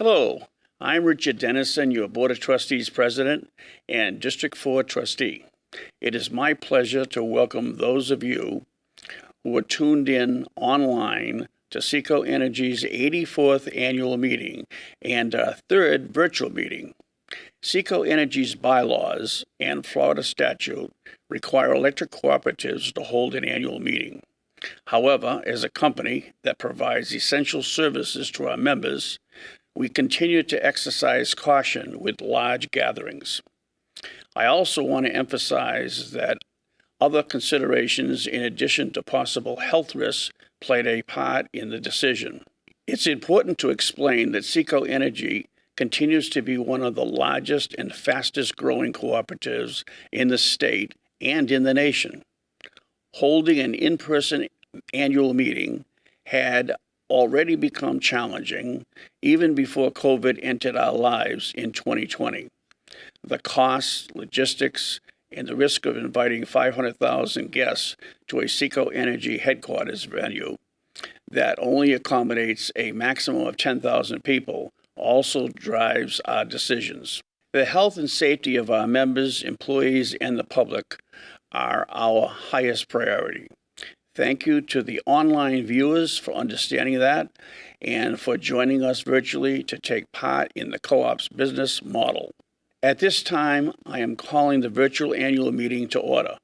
Hello, I'm Richard Dennison, your Board of Trustees President and District 4 Trustee. It is my pleasure to welcome those of you who are tuned in online to SECO Energy's 84th annual meeting and our third virtual meeting. SECO Energy's bylaws and Florida statute require electric cooperatives to hold an annual meeting. However, as a company that provides essential services to our members, we continue to exercise caution with large gatherings. I also want to emphasize that other considerations in addition to possible health risks played a part in the decision. It's important to explain that SECO Energy continues to be one of the largest and fastest growing cooperatives in the state and in the nation. Holding an in-person annual meeting had already become challenging even before COVID entered our lives in 2020. The costs, logistics, and the risk of inviting 500,000 guests to a SECO Energy headquarters venue that only accommodates a maximum of 10,000 people also drives our decisions. The health and safety of our members, employees, and the public are our highest priority. Thank you to the online viewers for understanding that and for joining us virtually to take part in the co-op's business model. At this time, I am calling the virtual annual meeting to order.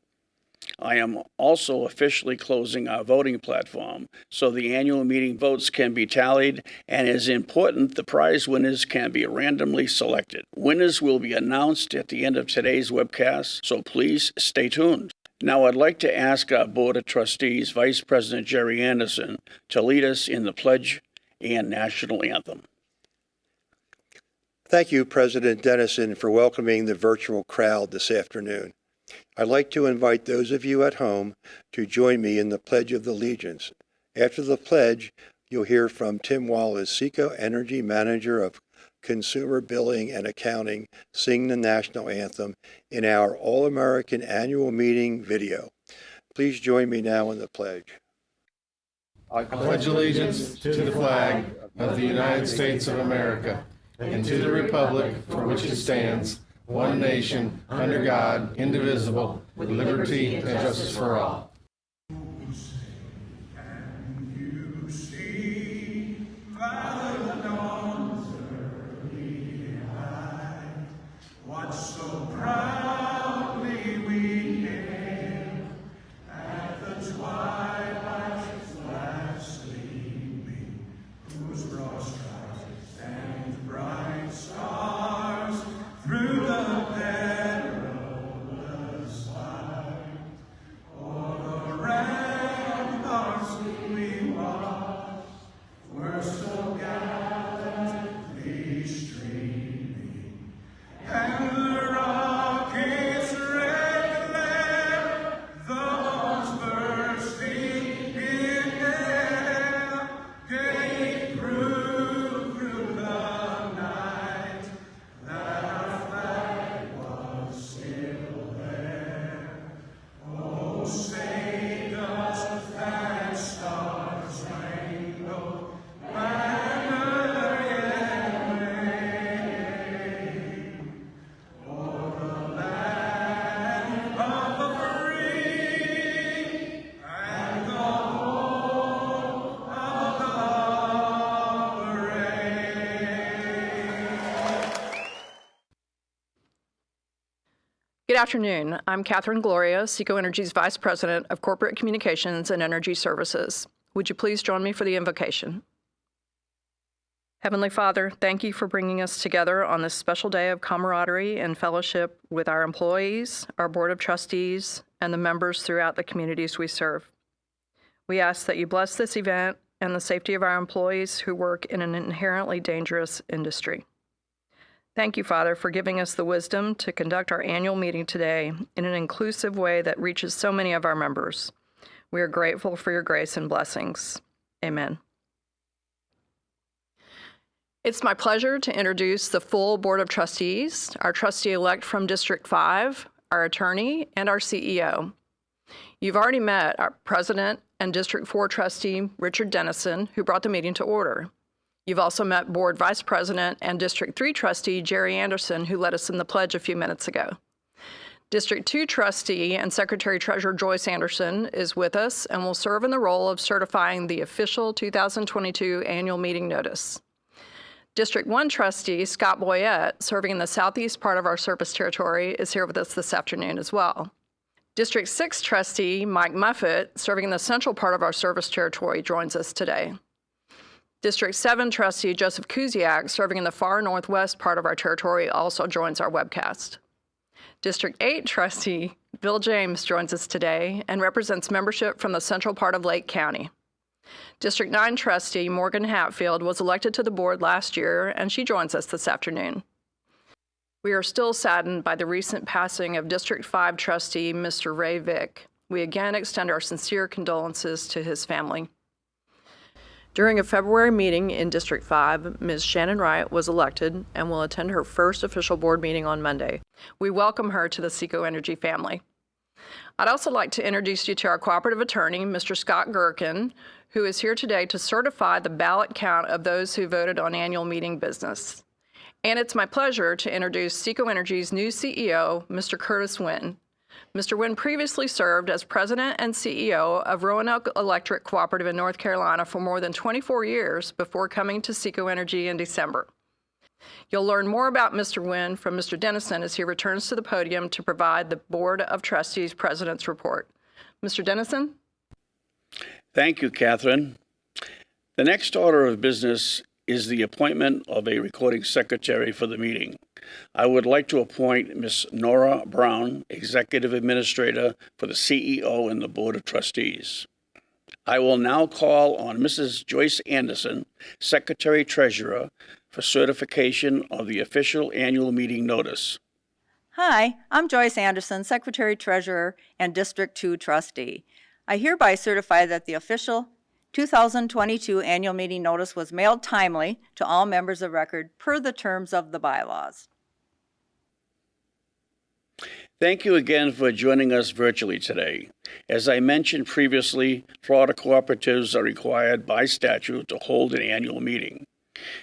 I am also officially closing our voting platform so the annual meeting votes can be tallied, and as important, the prize winners can be randomly selected. Winners will be announced at the end of today's webcast, so please stay tuned. Now I'd like to ask our Board of Trustees, Vice President Jerry Anderson, to lead us in the Pledge and National Anthem. Thank you, President Dennison, for welcoming the virtual crowd this afternoon. I'd like to invite those of you at home to join me in the Pledge of Allegiance. After the pledge, you'll hear from Tim Wallace, SECO Energy Manager of Consumer Billing and Accounting, sing the National Anthem in our All-American Annual Meeting video. Please join me now in the pledge. I pledge allegiance to the flag of the United States of America and to the republic for which it stands, one nation, under God, indivisible, with liberty and justice for all. Good afternoon. I'm Catherine Gloria, SECO Energy's Vice President of Corporate Communications and Energy Services. Would you please join me for the invocation? Heavenly Father, thank you for bringing us together on this special day of camaraderie and fellowship with our employees, our Board of Trustees, and the members throughout the communities we serve. We ask that you bless this event and the safety of our employees who work in an inherently dangerous industry. Thank you, Father, for giving us the wisdom to conduct our annual meeting today in an inclusive way that reaches so many of our members. We are grateful for your grace and blessings. Amen. It's my pleasure to introduce the full Board of Trustees, our trustee-elect from District 5, our attorney, and our CEO. You've already met our President and District 4 trustee, Richard Dennison, who brought the meeting to order. You've also met Board Vice President and District 3 Trustee Jerry Anderson, who led us in the pledge a few minutes ago. District 2 Trustee and Secretary-Treasurer Joyce Anderson is with us and will serve in the role of certifying the official 2022 annual meeting notice. District 1 Trustee Scott Boyette, serving in the southeast part of our service territory, is here with us this afternoon as well. District 6 Trustee Mike Muffett, serving in the central part of our service territory, joins us today. District 7 Trustee Joseph Kuziak, serving in the far northwest part of our territory, also joins our webcast. District 8 Trustee Bill James joins us today and represents membership from the central part of Lake County. District 9 Trustee Morgan Hatfield was elected to the board last year, and she joins us this afternoon. We are still saddened by the recent passing of District 5 Trustee Mr. Ray Vick. We again extend our sincere condolences to his family. During a February meeting in District 5, Ms. Shannon Wright was elected and will attend her first official board meeting on Monday. We welcome her to the SECO Energy family. I'd also like to introduce you to our cooperative attorney, Mr. Scott Gherkin, who is here today to certify the ballot count of those who voted on annual meeting business. And it's my pleasure to introduce SECO Energy's new CEO, Mr. Curtis Wynn. Mr. Wynn previously served as president and CEO of Roanoke Electric Cooperative in North Carolina for more than 24 years before coming to SECO Energy in December. You'll learn more about Mr. Wynn from Mr. Dennison as he returns to the podium to provide the Board of Trustees President's report. Mr. Dennison? Thank you, Catherine. The next order of business is the appointment of a recording secretary for the meeting. I would like to appoint Ms. Nora Brown, Executive Administrator for the CEO and the Board of Trustees. I will now call on Mrs. Joyce Anderson, Secretary-Treasurer, for certification of the official annual meeting notice. Hi, I'm Joyce Anderson, Secretary-Treasurer and District 2 Trustee. I hereby certify that the official 2022 annual meeting notice was mailed timely to all members of record per the terms of the bylaws. Thank you again for joining us virtually today. As I mentioned previously, Florida cooperatives are required by statute to hold an annual meeting.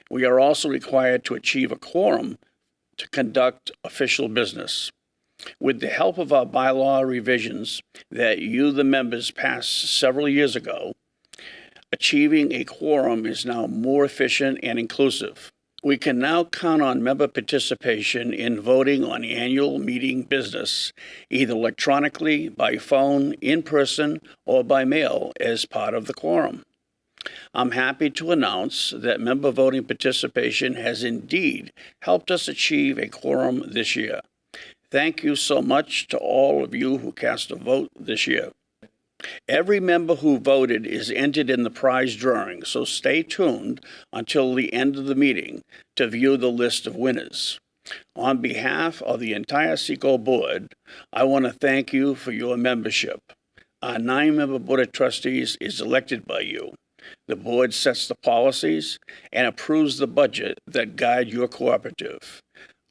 We are also required to achieve a quorum to conduct official business. With the help of our bylaw revisions that you, the members, passed several years ago, achieving a quorum is now more efficient and inclusive. We can now count on member participation in voting on annual meeting business, either electronically, by phone, in person, or by mail as part of the quorum. I'm happy to announce that member voting participation has indeed helped us achieve a quorum this year. Thank you so much to all of you who cast a vote this year. Every member who voted is entered in the prize drawing, so stay tuned until the end of the meeting to view the list of winners. On behalf of the entire SECO board, I want to thank you for your membership. Our 9-member Board of Trustees is elected by you. The board sets the policies and approves the budget that guide your cooperative.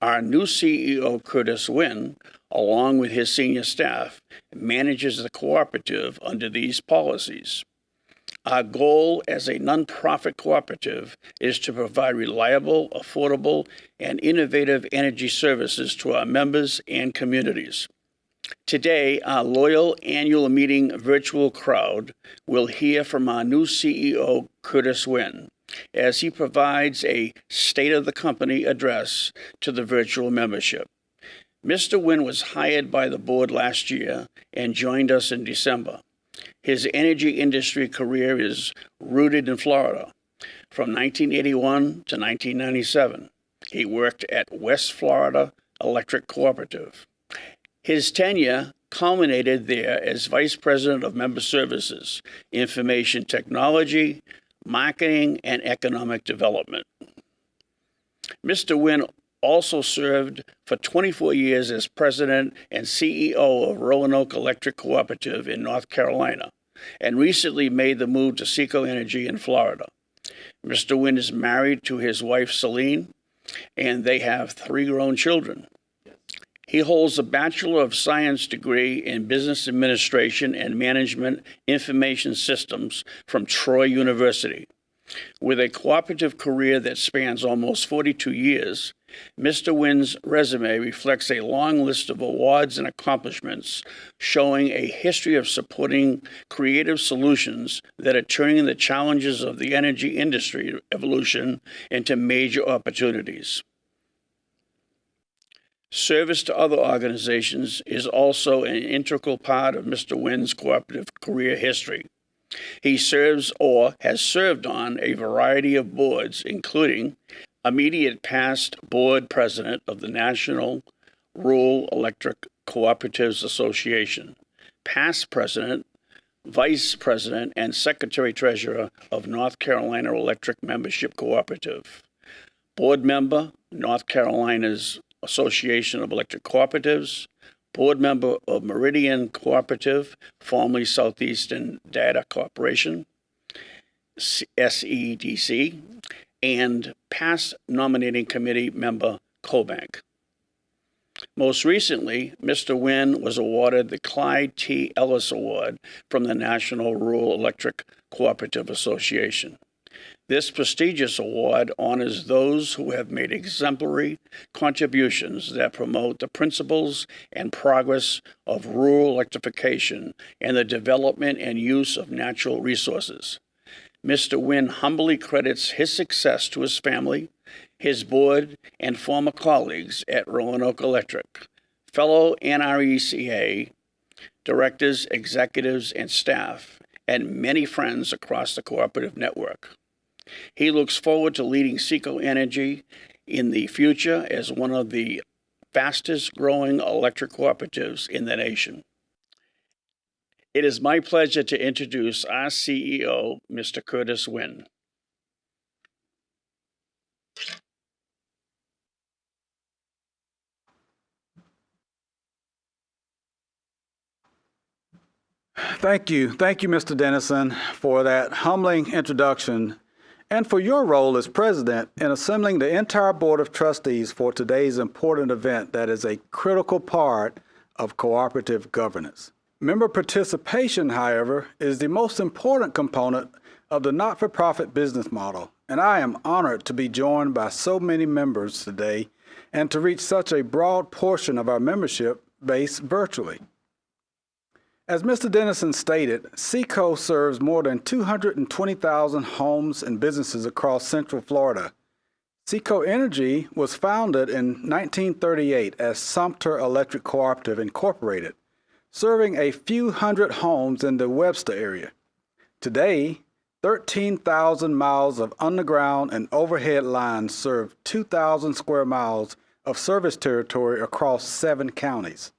Our new CEO, Curtis Wynn, along with his senior staff, manages the cooperative under these policies. Our goal as a nonprofit cooperative is to provide reliable, affordable, and innovative energy services to our members and communities. Today, our loyal annual meeting virtual crowd will hear from our new CEO, Curtis Wynn, as he provides a State of the Company address to the virtual membership. Mr. Wynn was hired by the board last year and joined us in December. His energy industry career is rooted in Florida. From 1981 to 1997, he worked at West Florida Electric Cooperative. His tenure culminated there as Vice President of Member Services, Information Technology, Marketing, and Economic Development. Mr. Wynn also served for 24 years as President and CEO of Roanoke Electric Cooperative in North Carolina, and recently made the move to SECO Energy in Florida. Mr. Wynn is married to his wife, Celine, and they have 3 grown children. He holds a Bachelor of Science degree in Business Administration and Management Information Systems from Troy University. With a cooperative career that spans almost 42 years, Mr. Wynn's resume reflects a long list of awards and accomplishments showing a history of supporting creative solutions that are turning the challenges of the energy industry evolution into major opportunities. Service to other organizations is also an integral part of Mr. Wynn's cooperative career history. He serves or has served on a variety of boards, including immediate past board president of the National Rural Electric Cooperatives Association, past president, vice president, and secretary-treasurer of North Carolina Electric Membership Cooperative, board member, North Carolina's Association of Electric Cooperatives, board member of Meridian Cooperative, formerly Southeastern Data Corporation, SEDC, and past nominating committee member, CoBank. Most recently, Mr. Wynn was awarded the Clyde T. Ellis Award from the National Rural Electric Cooperative Association. This prestigious award honors those who have made exemplary contributions that promote the principles and progress of rural electrification and the development and use of natural resources. Mr. Wynn humbly credits his success to his family, his board, and former colleagues at Roanoke Electric, fellow NRECA directors, executives, and staff, and many friends across the cooperative network. He looks forward to leading SECO Energy in the future as one of the fastest growing electric cooperatives in the nation. It is my pleasure to introduce our CEO, Mr. Curtis Wynn. Thank you, Mr. Dennison, for that humbling introduction and for your role as president in assembling the entire Board of Trustees for today's important event that is a critical part of cooperative governance. Member participation, however, is the most important component of the not-for-profit business model, and I am honored to be joined by so many members today and to reach such a broad portion of our membership base virtually. As Mr. Dennison stated, SECO serves more than 220,000 homes and businesses across Central Florida. SECO Energy was founded in 1938 as Sumter Electric Cooperative Incorporated, serving a few hundred homes in the Webster area. Today, 13,000 miles of underground and overhead lines serve 2,000 square miles of service territory across 7 counties.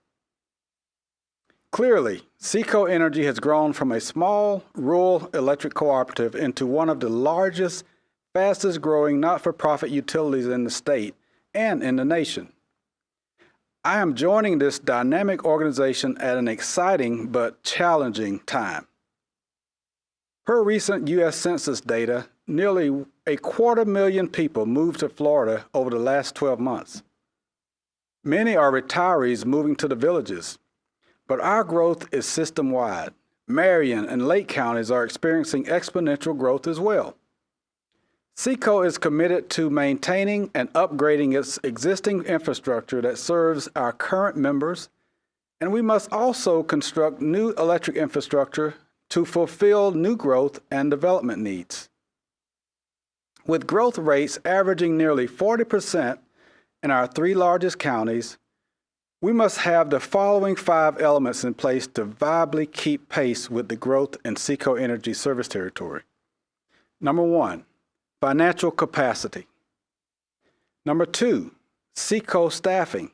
Clearly, SECO Energy has grown from a small rural electric cooperative into one of the largest, fastest growing not-for-profit utilities in the state and in the nation. I am joining this dynamic organization at an exciting but challenging time. Per recent U.S. Census data, nearly 250,000 people moved to Florida over the last 12 months. Many are retirees moving to the villages, but our growth is system-wide. Marion and Lake counties are experiencing exponential growth as well. SECO is committed to maintaining and upgrading its existing infrastructure that serves our current members, and we must also construct new electric infrastructure to fulfill new growth and development needs. With growth rates averaging nearly 40% in our 3 largest counties, we must have the following 5 elements in place to viably keep pace with the growth in SECO Energy service territory. Number 1, financial capacity. Number 2, SECO staffing.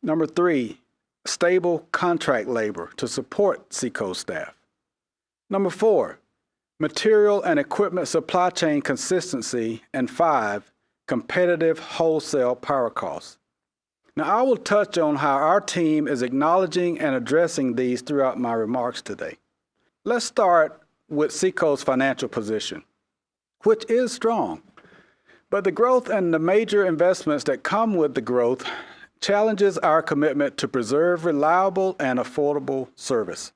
Number 3, stable contract labor to support SECO staff. Number 4, material and equipment supply chain consistency. And 5, competitive wholesale power costs. Now, I will touch on how our team is acknowledging and addressing these throughout my remarks today. Let's start with SECO's financial position, which is strong. But the growth and the major investments that come with the growth challenges our commitment to preserve reliable and affordable service.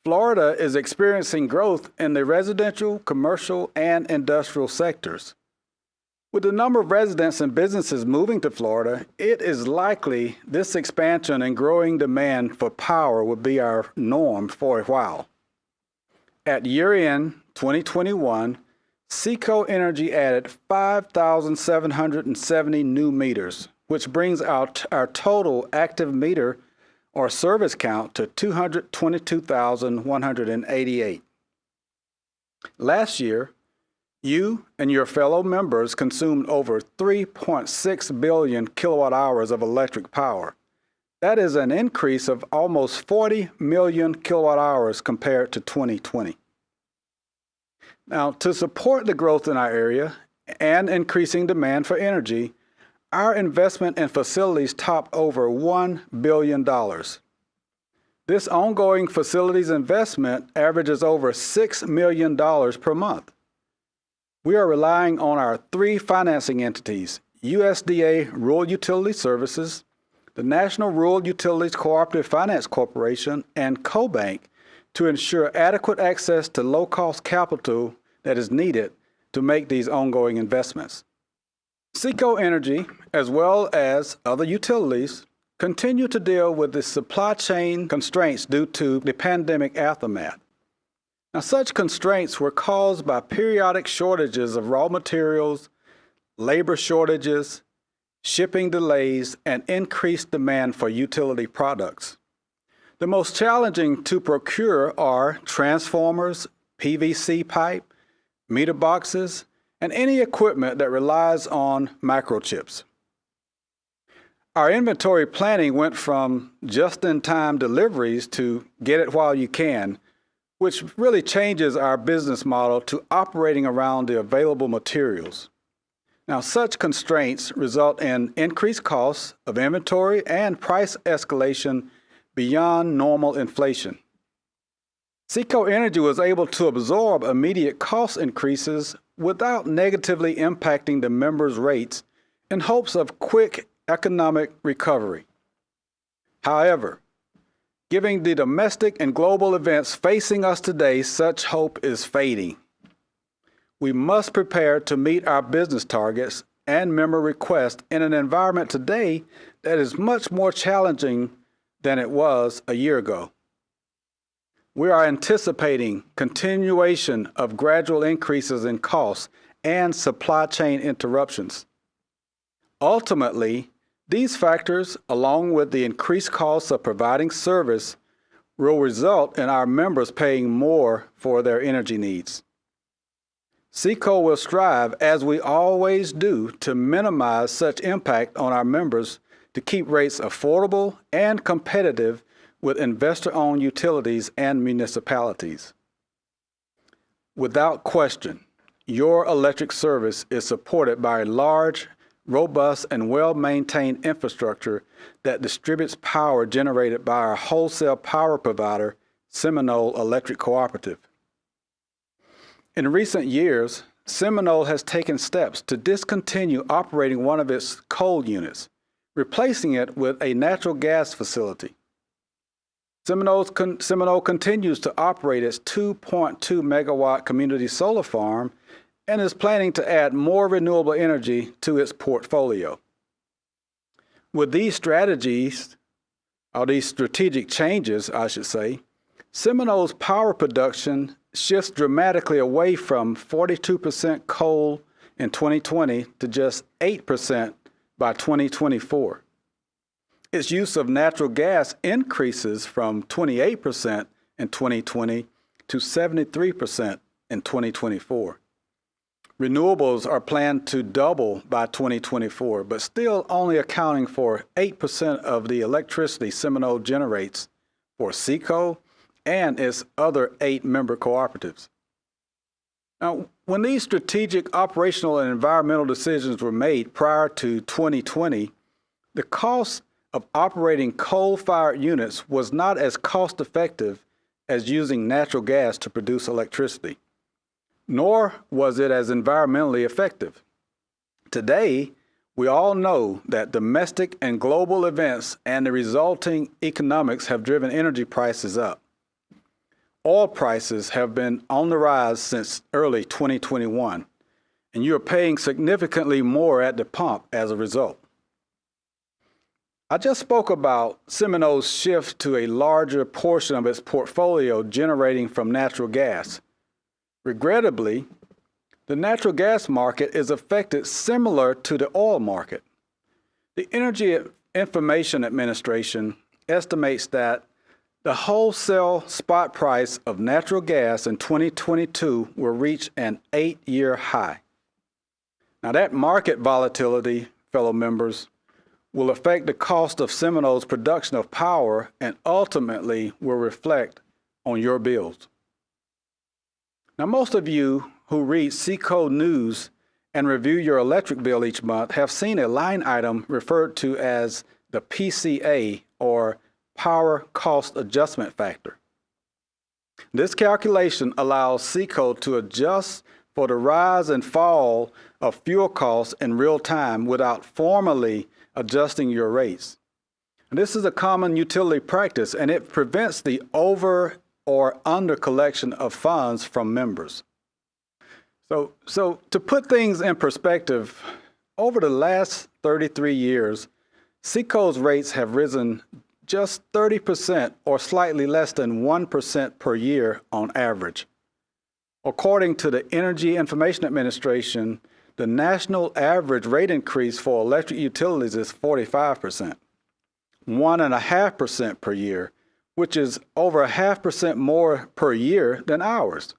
Florida is experiencing growth in the residential, commercial, and industrial sectors. With the number of residents and businesses moving to Florida, it is likely this expansion and growing demand for power will be our norm for a while. At year-end 2021, SECO Energy added 5,770 new meters, which brings out our total active meter or service count to 222,188. Last year, you and your fellow members consumed over 3.6 billion kilowatt hours of electric power. That is an increase of almost 40 million kilowatt hours compared to 2020. Now, to support the growth in our area and increasing demand for energy, our investment in facilities topped over $1 billion. This ongoing facilities investment averages over $6 million per month. We are relying on our three financing entities, USDA Rural Utility Services, the National Rural Utilities Cooperative Finance Corporation, and CoBank to ensure adequate access to low-cost capital that is needed to make these ongoing investments. SECO Energy, as well as other utilities, continue to deal with the supply chain constraints due to the pandemic aftermath. Now, such constraints were caused by periodic shortages of raw materials, labor shortages, shipping delays, and increased demand for utility products. The most challenging to procure are transformers, PVC pipe, meter boxes, and any equipment that relies on microchips. Our inventory planning went from just-in-time deliveries to get it while you can, which really changes our business model to operating around the available materials. Now, such constraints result in increased costs of inventory and price escalation beyond normal inflation. SECO Energy was able to absorb immediate cost increases without negatively impacting the members' rates in hopes of quick economic recovery. However, given the domestic and global events facing us today, such hope is fading. We must prepare to meet our business targets and member requests in an environment today that is much more challenging than it was a year ago. We are anticipating continuation of gradual increases in costs and supply chain interruptions. Ultimately, these factors, along with the increased costs of providing service, will result in our members paying more for their energy needs. SECO will strive, as we always do, to minimize such impact on our members to keep rates affordable and competitive with investor-owned utilities and municipalities. Without question, your electric service is supported by a large, robust, and well-maintained infrastructure that distributes power generated by our wholesale power provider, Seminole Electric Cooperative. In recent years, Seminole has taken steps to discontinue operating one of its coal units, replacing it with a natural gas facility. Seminole continues to operate its 2.2 megawatt community solar farm and is planning to add more renewable energy to its portfolio. With these strategies, or these strategic changes, I should say, Seminole's power production shifts dramatically away from 42% coal in 2020 to just 8% by 2024. Its use of natural gas increases from 28% in 2020 to 73% in 2024. Renewables are planned to double by 2024, but still only accounting for 8% of the electricity Seminole generates for SECO and its other 8 member cooperatives. Now, when these strategic operational and environmental decisions were made prior to 2020, the cost of operating coal-fired units was not as cost-effective as using natural gas to produce electricity, nor was it as environmentally effective. Today, we all know that domestic and global events and the resulting economics have driven energy prices up. Oil prices have been on the rise since early 2021, and you are paying significantly more at the pump as a result. I just spoke about Seminole's shift to a larger portion of its portfolio generating from natural gas. Regrettably, the natural gas market is affected similar to the oil market. The Energy Information Administration estimates that the wholesale spot price of natural gas in 2022 will reach an 8-year high. Now that market volatility, fellow members, will affect the cost of Seminole's production of power and ultimately will reflect on your bills. Now, most of you who read SECO news and review your electric bill each month have seen a line item referred to as the PCA, or Power Cost Adjustment Factor. This calculation allows SECO to adjust for the rise and fall of fuel costs in real time without formally adjusting your rates. This is a common utility practice, and it prevents the over or under collection of funds from members. So to put things in perspective, over the last 33 years, SECO's rates have risen just 30% or slightly less than 1% per year on average. According to the Energy Information Administration, the national average rate increase for electric utilities is 45%, 1.5% per year, which is over 0.5% more per year than ours.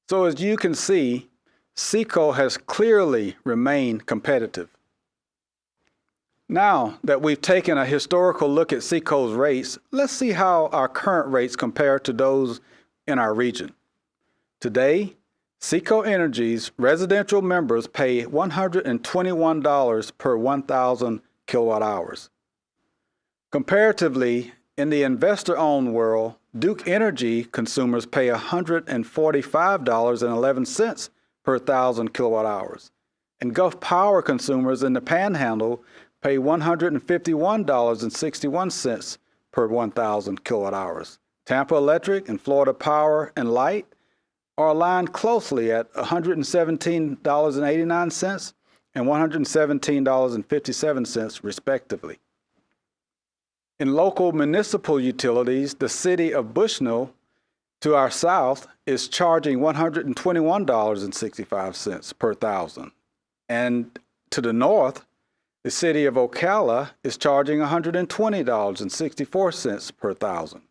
So as you can see, SECO has clearly remained competitive. Now that we've taken a historical look at SECO's rates, let's see how our current rates compare to those in our region. Today, SECO Energy's residential members pay $121 per 1,000 kilowatt hours. Comparatively, in the investor-owned world, Duke Energy consumers pay $145.11 per 1,000 kilowatt hours, and Gulf Power consumers in the Panhandle pay $151.61 per 1,000 kilowatt hours. Tampa Electric and Florida Power and Light are aligned closely at $117.89 and $117.57 respectively. In local municipal utilities, the city of Bushnell to our south is charging $121.65 per 1,000. And to the north, the city of Ocala is charging $120.64 per 1,000.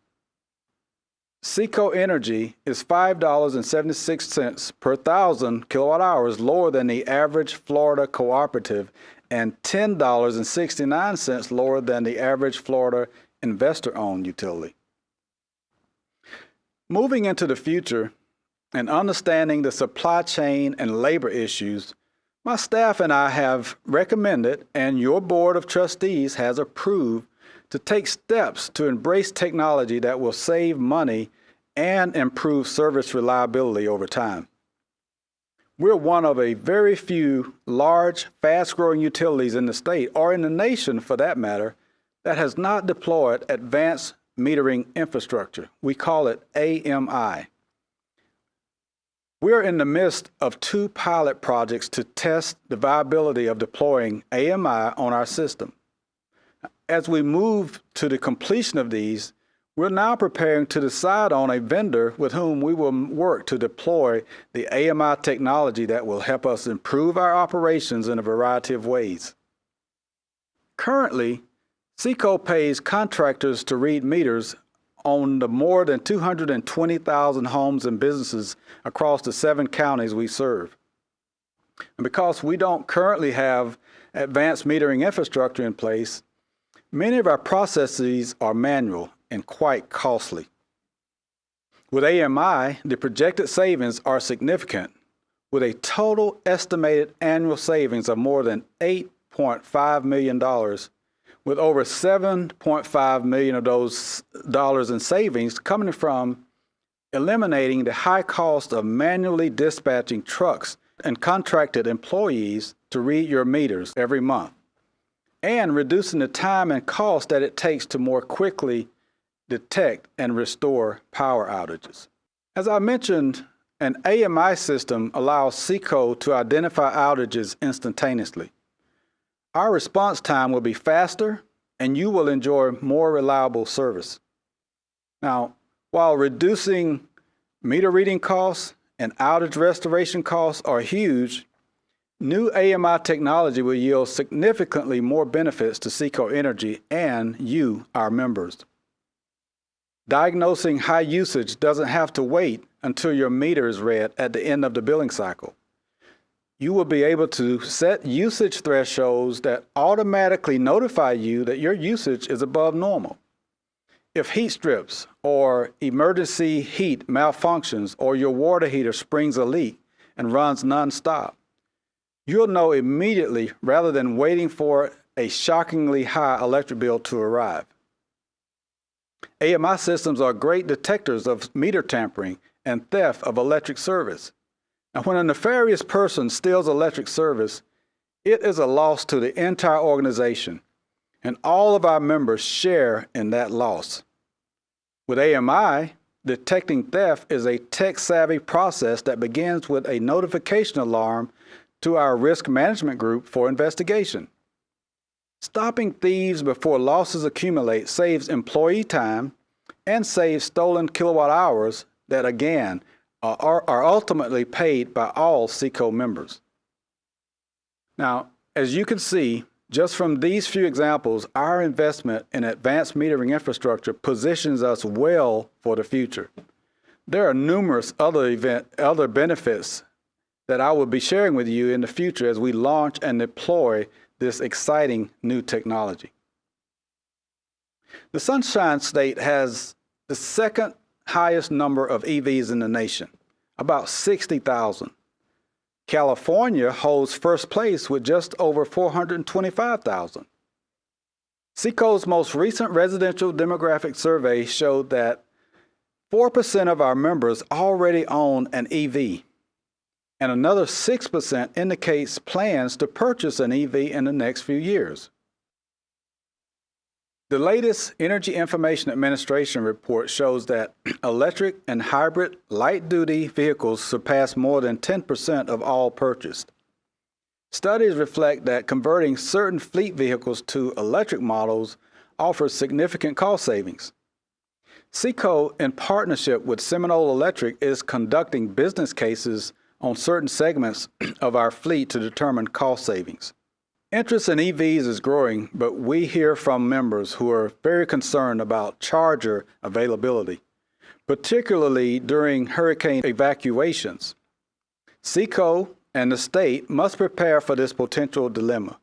SECO Energy is $5.76 per 1,000 kilowatt hours lower than the average Florida cooperative and $10.69 lower than the average Florida investor-owned utility. Moving into the future and understanding the supply chain and labor issues, my staff and I have recommended, and your board of trustees has approved, to take steps to embrace technology that will save money and improve service reliability over time. We're one of a very few large, fast-growing utilities in the state, or in the nation for that matter, that has not deployed advanced metering infrastructure. We call it AMI. We're in the midst of 2 pilot projects to test the viability of deploying AMI on our system. As we move to the completion of these, we're now preparing to decide on a vendor with whom we will work to deploy the AMI technology that will help us improve our operations in a variety of ways. Currently, SECO pays contractors to read meters on the more than 220,000 homes and businesses across the 7 counties we serve. And because we don't currently have advanced metering infrastructure in place, many of our processes are manual and quite costly. With AMI, the projected savings are significant, with a total estimated annual savings of more than $8.5 million, with over $7.5 million of those dollars in savings coming from eliminating the high cost of manually dispatching trucks and contracted employees to read your meters every month, and reducing the time and cost that it takes to more quickly detect and restore power outages. As I mentioned, an AMI system allows SECO to identify outages instantaneously. Our response time will be faster, and you will enjoy more reliable service. Now, while reducing meter reading costs and outage restoration costs are huge, new AMI technology will yield significantly more benefits to SECO Energy and you, our members. Diagnosing high usage doesn't have to wait until your meter is read at the end of the billing cycle. You will be able to set usage thresholds that automatically notify you that your usage is above normal. If heat strips or emergency heat malfunctions or your water heater springs a leak and runs nonstop, you'll know immediately rather than waiting for a shockingly high electric bill to arrive. AMI systems are great detectors of meter tampering and theft of electric service. Now, when a nefarious person steals electric service, it is a loss to the entire organization, and all of our members share in that loss. With AMI, detecting theft is a tech-savvy process that begins with a notification alarm to our risk management group for investigation. Stopping thieves before losses accumulate saves employee time and saves stolen kilowatt hours that, again, are ultimately paid by all SECO members. Now, as you can see, just from these few examples, our investment in advanced metering infrastructure positions us well for the future. There are numerous other benefits that I will be sharing with you in the future as we launch and deploy this exciting new technology. The Sunshine State has the second highest number of EVs in the nation, about 60,000. California holds first place with just over 425,000. SECO's most recent residential demographic survey showed that 4% of our members already own an EV, and another 6% indicates plans to purchase an EV in the next few years. The latest Energy Information Administration report shows that electric and hybrid light-duty vehicles surpass more than 10% of all purchased. Studies reflect that converting certain fleet vehicles to electric models offers significant cost savings. SECO, in partnership with Seminole Electric, is conducting business cases on certain segments of our fleet to determine cost savings. Interest in EVs is growing, but we hear from members who are very concerned about charger availability, particularly during hurricane evacuations. SECO and the state must prepare for this potential dilemma,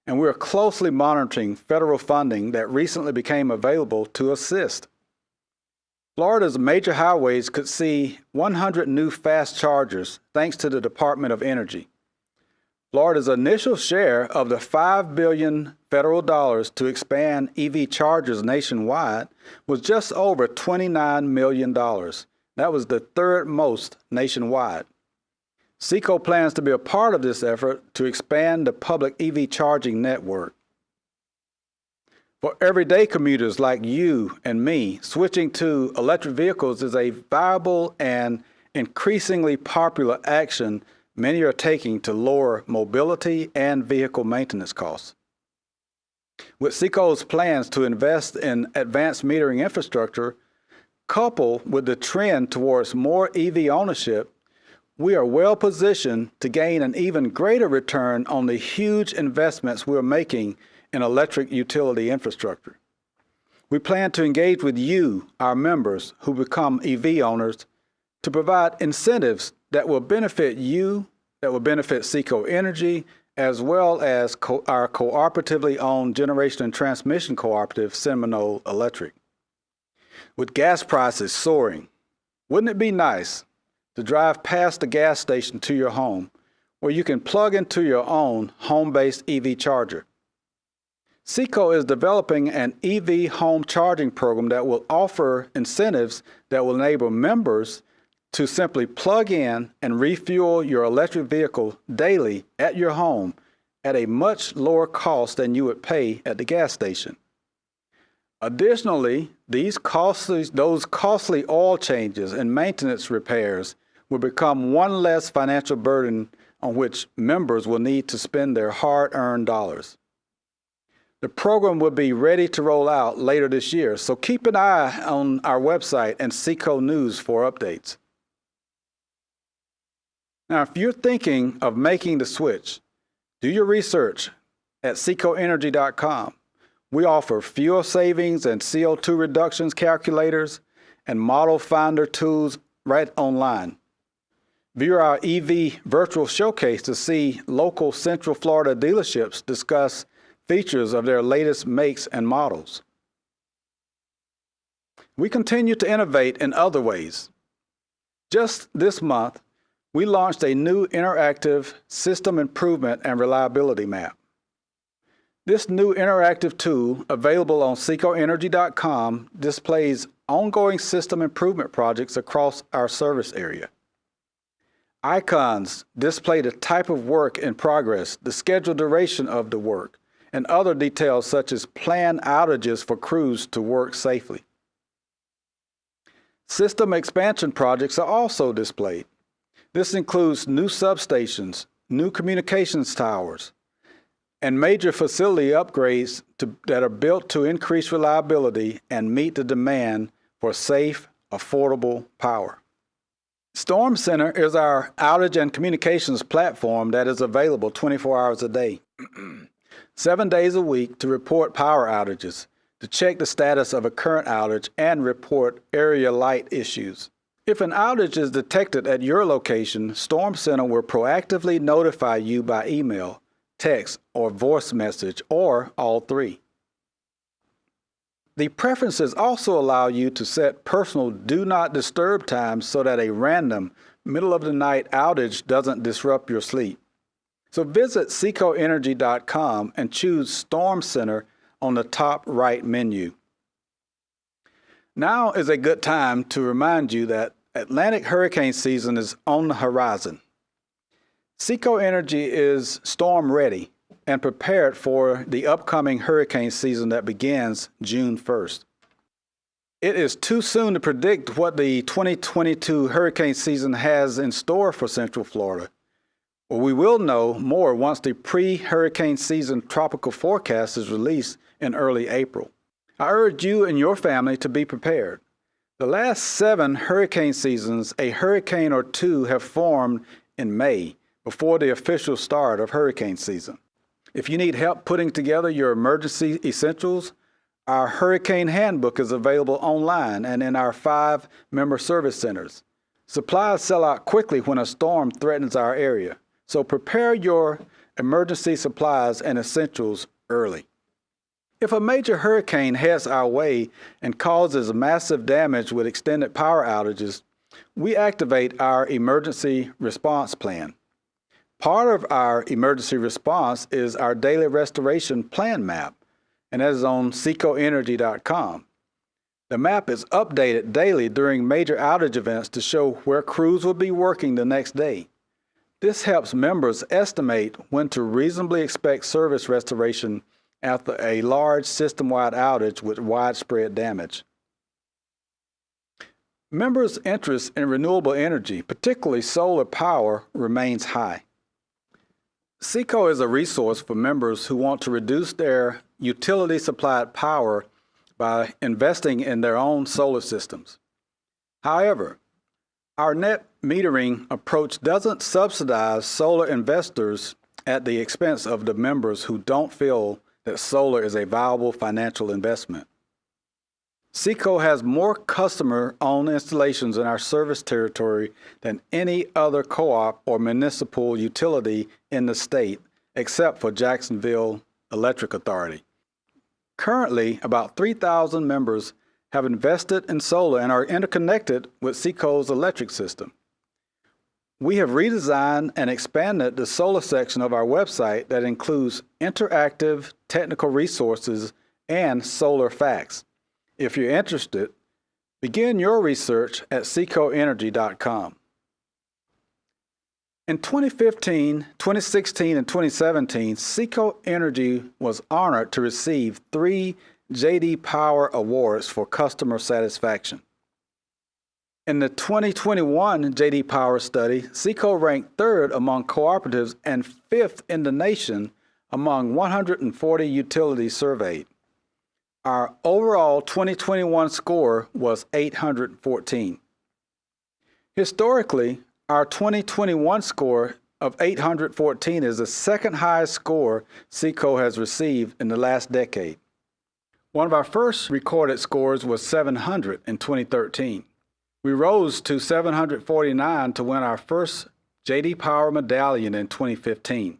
and we are closely monitoring federal funding that recently became available to assist. Florida's major highways could see 100 new fast chargers thanks to the Department of Energy. Florida's initial share of the $5 billion federal dollars to expand EV chargers nationwide was just over $29 million. That was the third most nationwide. SECO plans to be a part of this effort to expand the public EV charging network. For everyday commuters like you and me, switching to electric vehicles is a viable and increasingly popular action many are taking to lower mobility and vehicle maintenance costs. With SECO's plans to invest in advanced metering infrastructure, coupled with the trend towards more EV ownership, we are well positioned to gain an even greater return on the huge investments we're making in electric utility infrastructure. We plan to engage with you, our members who become EV owners, to provide incentives that will benefit you, that will benefit SECO Energy, as well as our cooperatively owned generation and transmission cooperative, Seminole Electric. With gas prices soaring, wouldn't it be nice to drive past the gas station to your home where you can plug into your own home-based EV charger? SECO is developing an EV home charging program that will offer incentives that will enable members to simply plug in and refuel your electric vehicle daily at your home at a much lower cost than you would pay at the gas station. Additionally, those costly oil changes and maintenance repairs will become one less financial burden on which members will need to spend their hard-earned dollars. The program will be ready to roll out later this year, so keep an eye on our website and SECO News for updates. Now, if you're thinking of making the switch, do your research at secoenergy.com. We offer fuel savings and CO2 reductions calculators and model finder tools right online. View our EV virtual showcase to see local Central Florida dealerships discuss features of their latest makes and models. We continue to innovate in other ways. Just this month, we launched a new interactive system improvement and reliability map. This new interactive tool, available on secoenergy.com, displays ongoing system improvement projects across our service area. Icons display the type of work in progress, the scheduled duration of the work, and other details such as planned outages for crews to work safely. System expansion projects are also displayed. This includes new substations, new communications towers, and major facility upgrades that are built to increase reliability and meet the demand for safe, affordable power. Storm Center is our outage and communications platform that is available 24 hours a day, 7 days a week to report power outages, to check the status of a current outage, and report area light issues. If an outage is detected at your location, Storm Center will proactively notify you by email, text, or voice message, or all three. The preferences also allow you to set personal do not disturb times so that a random middle-of-the-night outage doesn't disrupt your sleep. So visit secoenergy.com and choose Storm Center on the top right menu. Now is a good time to remind you that Atlantic hurricane season is on the horizon. SECO Energy is storm ready and prepared for the upcoming hurricane season that begins June 1st. It is too soon to predict what the 2022 hurricane season has in store for Central Florida. Well, we will know more once the pre-hurricane season tropical forecast is released in early April. I urge you and your family to be prepared. The last 7 hurricane seasons, a hurricane or two have formed in May, before the official start of hurricane season. If you need help putting together your emergency essentials, our Hurricane Handbook is available online and in our 5 member service centers. Supplies sell out quickly when a storm threatens our area, so prepare your emergency supplies and essentials early. If a major hurricane heads our way and causes massive damage with extended power outages, we activate our emergency response plan. Part of our emergency response is our daily restoration plan map, and that is on secoenergy.com. The map is updated daily during major outage events to show where crews will be working the next day. This helps members estimate when to reasonably expect service restoration after a large system-wide outage with widespread damage. Members' interest in renewable energy, particularly solar power, remains high. SECO is a resource for members who want to reduce their utility-supplied power by investing in their own solar systems. However, our net metering approach doesn't subsidize solar investors at the expense of the members who don't feel that solar is a viable financial investment. SECO has more customer-owned installations in our service territory than any other co-op or municipal utility in the state, except for Jacksonville Electric Authority. Currently, about 3,000 members have invested in solar and are interconnected with SECO's electric system. We have redesigned and expanded the solar section of our website that includes interactive technical resources and solar facts. If you're interested, begin your research at secoenergy.com. In 2015, 2016, and 2017, SECO Energy was honored to receive 3 J.D. Power Awards for customer satisfaction. In the 2021 J.D. Power study, SECO ranked third among cooperatives and fifth in the nation among 140 utilities surveyed. Our overall 2021 score was 814. Historically, our 2021 score of 814 is the second highest score SECO has received in the last decade. One of our first recorded scores was 700 in 2013. We rose to 749 to win our first J.D. Power medallion in 2015.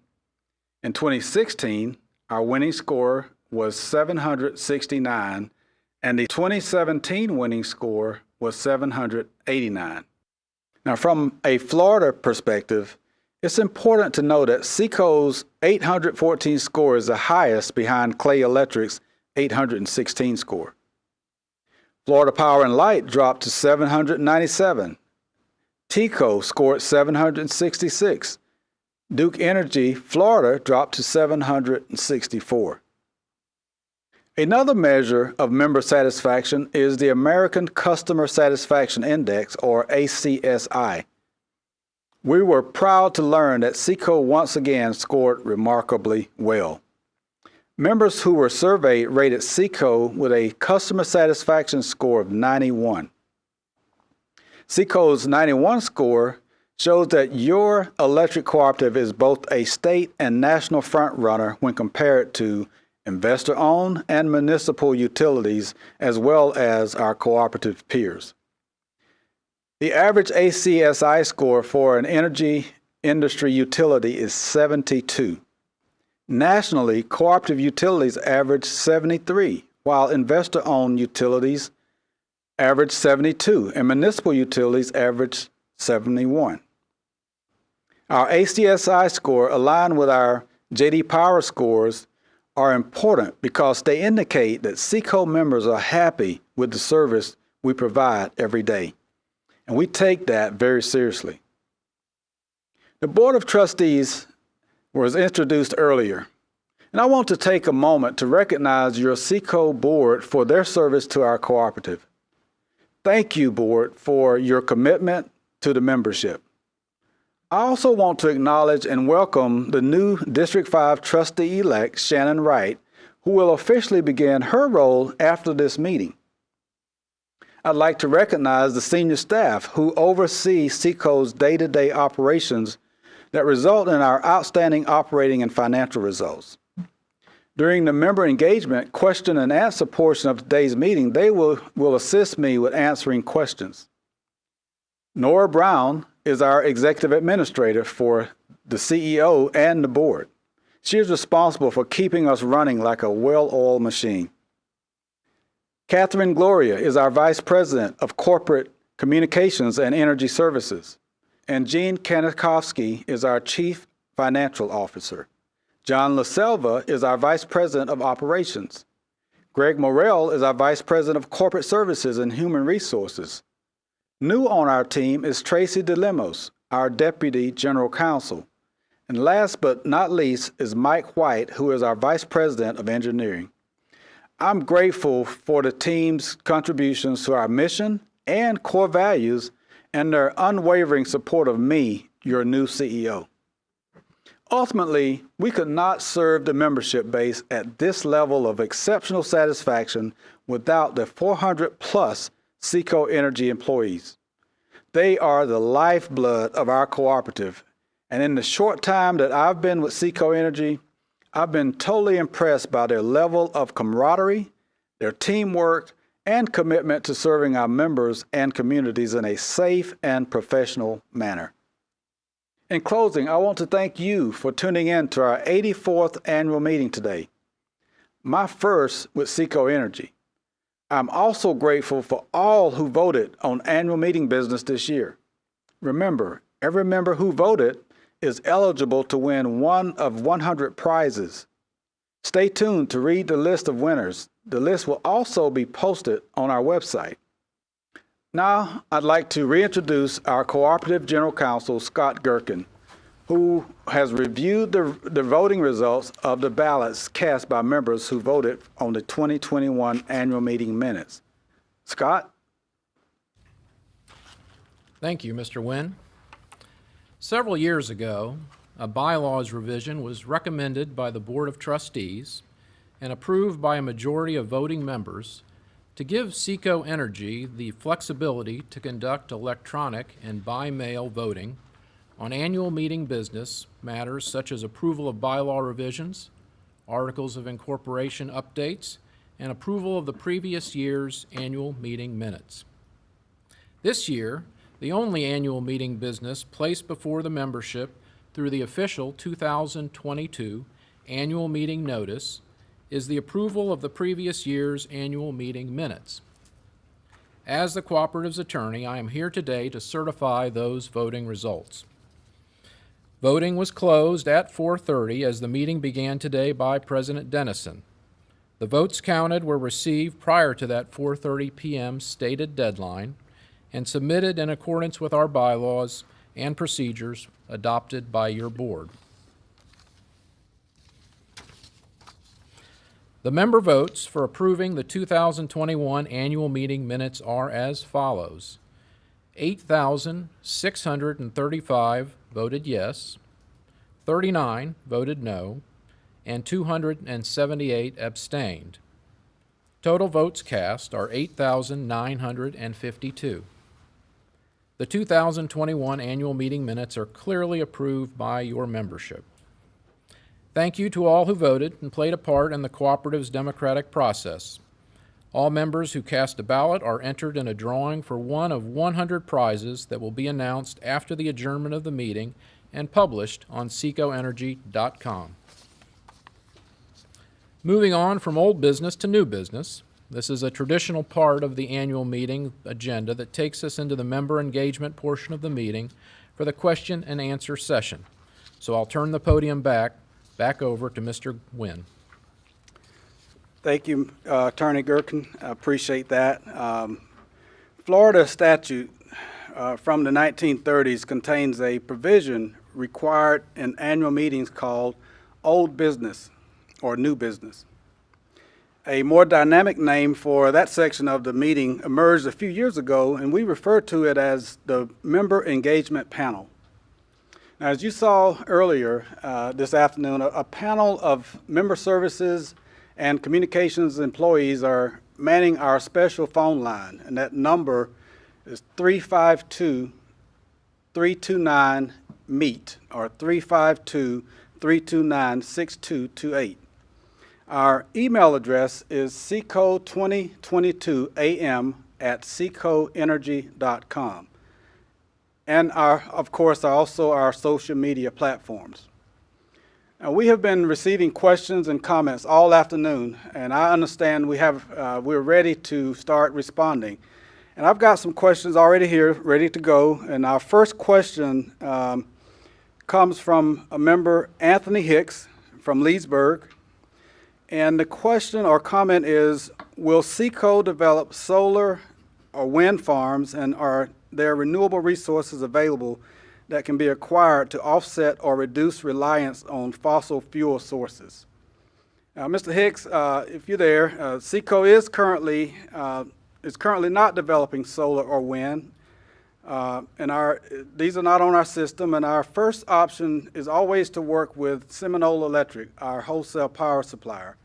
In 2016, our winning score was 769, and the 2017 winning score was 789. Now, from a Florida perspective, it's important to know that SECO's 814 score is the highest behind Clay Electric's 816 score. Florida Power and Light dropped to 797. TECO scored 766. Duke Energy, Florida, dropped to 764. Another measure of member satisfaction is the American Customer Satisfaction Index, or ACSI. We were proud to learn that SECO once again scored remarkably well. Members who were surveyed rated SECO with a customer satisfaction score of 91. SECO's 91 score shows that your electric cooperative is both a state and national frontrunner when compared to investor-owned and municipal utilities, as well as our cooperative peers. The average ACSI score for an energy industry utility is 72. Nationally, cooperative utilities average 73, while investor-owned utilities average 72, and municipal utilities average 71. Our ACSI score, aligned with our J.D. Power scores, are important because they indicate that SECO members are happy with the service we provide every day. And we take that very seriously. The Board of Trustees was introduced earlier, and I want to take a moment to recognize your SECO board for their service to our cooperative. Thank you, board, for your commitment to the membership. I also want to acknowledge and welcome the new District 5 trustee-elect, Shannon Wright, who will officially begin her role after this meeting. I'd like to recognize the senior staff who oversee SECO's day-to-day operations that result in our outstanding operating and financial results. During the member engagement, question and answer portion of today's meeting, they will assist me with answering questions. Nora Brown is our executive administrator for the CEO and the board. She is responsible for keeping us running like a well-oiled machine. Catherine Gloria is our vice president of corporate communications and energy services. And Jean Kanikovsky is our chief financial officer. John LaSelva is our vice president of operations. Greg Morrell is our vice president of corporate services and human resources. New on our team is Tracy DeLemos, our deputy general counsel. And last but not least is Mike White, who is our vice president of engineering. I'm grateful for the team's contributions to our mission and core values and their unwavering support of me, your new CEO. Ultimately, we could not serve the membership base at this level of exceptional satisfaction without the 400+ SECO Energy employees. They are the lifeblood of our cooperative, and in the short time that I've been with SECO Energy, I've been totally impressed by their level of camaraderie, their teamwork, and commitment to serving our members and communities in a safe and professional manner. In closing, I want to thank you for tuning in to our 84th annual meeting today, my first with SECO Energy. I'm also grateful for all who voted on annual meeting business this year. Remember, every member who voted is eligible to win one of 100 prizes. Stay tuned to read the list of winners. The list will also be posted on our website. Now, I'd like to reintroduce our Cooperative General Counsel, Scott Gherkin, who has reviewed the voting results of the ballots cast by members who voted on the 2021 annual meeting minutes? Scott? Thank you, Mr. Wynn. Several years ago, a bylaws revision was recommended by the Board of Trustees and approved by a majority of voting members to give SECO Energy the flexibility to conduct electronic and by-mail voting on annual meeting business matters such as approval of bylaw revisions, articles of incorporation updates, and approval of the previous year's annual meeting minutes. This year, the only annual meeting business placed before the membership through the official 2022 annual meeting notice is the approval of the previous year's annual meeting minutes. As the cooperative's attorney, I am here today to certify those voting results. Voting was closed at 4:30 as the meeting began today by President Dennison. The votes counted were received prior to that 4:30 p.m. stated deadline and submitted in accordance with our bylaws and procedures adopted by your board. The member votes for approving the 2021 annual meeting minutes are as follows. 8,635 voted yes, 39 voted no, and 278 abstained. Total votes cast are 8,952. The 2021 annual meeting minutes are clearly approved by your membership. Thank you to all who voted and played a part in the cooperative's democratic process. All members who cast a ballot are entered in a drawing for one of 100 prizes that will be announced after the adjournment of the meeting and published on secoenergy.com. Moving on from old business to new business, this is a traditional part of the annual meeting agenda that takes us into the member engagement portion of the meeting for the question and answer session. So I'll turn the podium back over to Mr. Wynn. Thank you, Attorney Gerken. I appreciate that. Florida statute from the 1930s contains a provision required in annual meetings called old business or new business. A more dynamic name for that section of the meeting emerged a few years ago, and we refer to it as the Member Engagement Panel. Now, as you saw earlier this afternoon, a panel of member services and communications employees are manning our special phone line, and that number is 352-329-MEET, or 352-329-6228. Our email address is seco2022am@secoenergy.com. And of course, also our social media platforms. Now, we have been receiving questions and comments all afternoon, and I understand we're ready to start responding. And I've got some questions already here, ready to go. And our first question comes from a member, Anthony Hicks from Leesburg. And the question or comment is, will SECO develop solar or wind farms, and are there renewable resources available that can be acquired to offset or reduce reliance on fossil fuel sources? Now, Mr. Hicks, if you're there, SECO is currently not developing solar or wind, and these are not on our system. And our first option is always to work with Seminole Electric, our wholesale power supplier.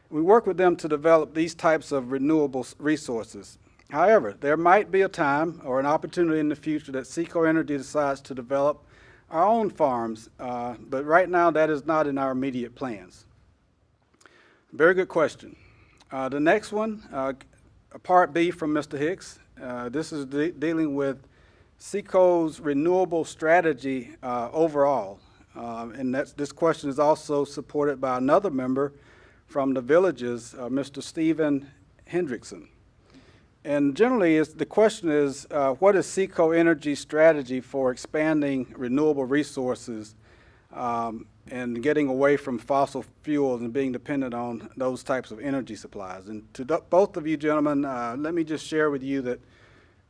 We work with them to develop these types of renewable resources. However, there might be a time or an opportunity in the future that SECO Energy decides to develop our own farms, but right now that is not in our immediate plans. Very good question. The next one, part B from Mr. Hicks. This is dealing with SECO's renewable strategy overall. And this question is also supported by another member from the Villages, Mr. Stephen Hendrickson. And generally, the question is, what is SECO Energy's strategy for expanding renewable resources and getting away from fossil fuels and being dependent on those types of energy supplies? And to both of you gentlemen, let me just share with you that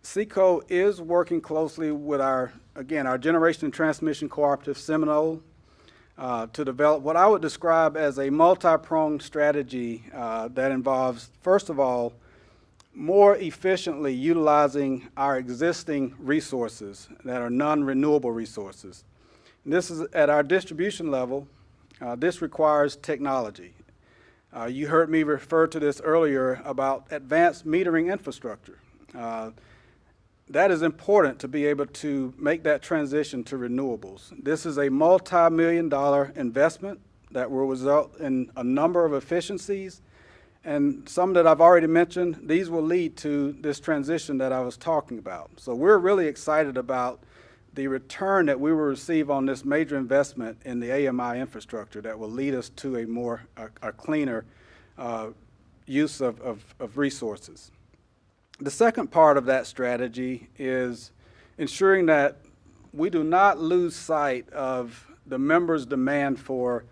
SECO is working closely with our again, our generation and transmission cooperative, Seminole, to develop what I would describe as a multi-pronged strategy that involves, first of all, more efficiently utilizing our existing resources that are non-renewable resources. And this is at our distribution level. This requires technology. You heard me refer to this earlier about advanced metering infrastructure. That is important to be able to make that transition to renewables. This is a multi-million-dollar investment that will result in a number of efficiencies, and some that I've already mentioned, these will lead to this transition that I was talking about. So we're really excited about the return that we will receive on this major investment in the AMI infrastructure that will lead us to a cleaner use of resources. The second part of that strategy is ensuring that we do not lose sight of the members' demand for